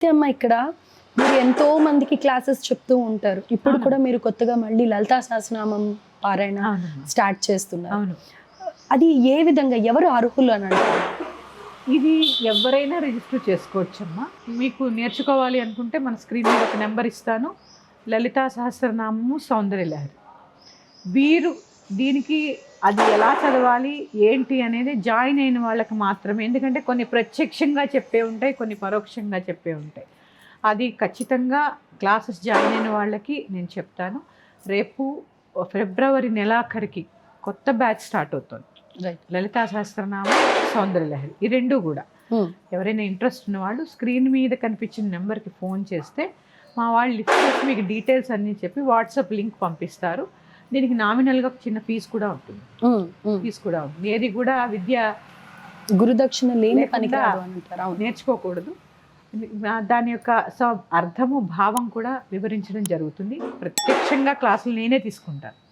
అయితే అమ్మ ఇక్కడ మీరు ఎంతో మందికి క్లాసెస్ చెప్తూ ఉంటారు. ఇప్పుడు కూడా మీరు కొత్తగా మళ్ళీ లలితా సహస్రనామం పారాయణ స్టార్ట్ చేస్తున్నారు. అవును. అది ఏ విధంగా ఎవరు అర్హులు అని అంటారు? ఇది ఎవరైనా రిజిస్టర్ చేసుకోవచ్చమ్మా. మీకు నేర్చుకోవాలి అనుకుంటే మన స్క్రీన్ మీద ఒక నెంబర్ ఇస్తాను, లలితా సహస్రనామము సౌందర్యలహరి. వీరు దీనికి అది ఎలా చదవాలి ఏంటి అనేది జాయిన్ అయిన వాళ్ళకి మాత్రమే. ఎందుకంటే కొన్ని ప్రత్యక్షంగా చెప్పే ఉంటాయి, కొన్ని పరోక్షంగా చెప్పే ఉంటాయి. అది ఖచ్చితంగా క్లాసెస్ జాయిన్ అయిన వాళ్ళకి నేను చెప్తాను. రేపు ఫిబ్రవరి నెలాఖరికి కొత్త బ్యాచ్ స్టార్ట్ అవుతుంది. లలితా సహస్రనామం సౌందర్యలహరి ఈ రెండు కూడా ఎవరైనా ఇంట్రెస్ట్ ఉన్న వాళ్ళు స్క్రీన్ మీద కనిపించిన నెంబర్కి ఫోన్ చేస్తే మా వాళ్ళు లిఫ్ట్ చేసి మీకు డీటెయిల్స్ అన్నీ చెప్పి వాట్సాప్ లింక్ పంపిస్తారు. దీనికి నామినల్గా చిన్న ఫీజు కూడా ఉంటుంది. ఏది కూడా విద్య గురుదక్షిణ లేని పని నేర్చుకోకూడదు. దాని యొక్క అర్థము భావం కూడా వివరించడం జరుగుతుంది. ప్రత్యక్షంగా క్లాసులు నేనే తీసుకుంటాను.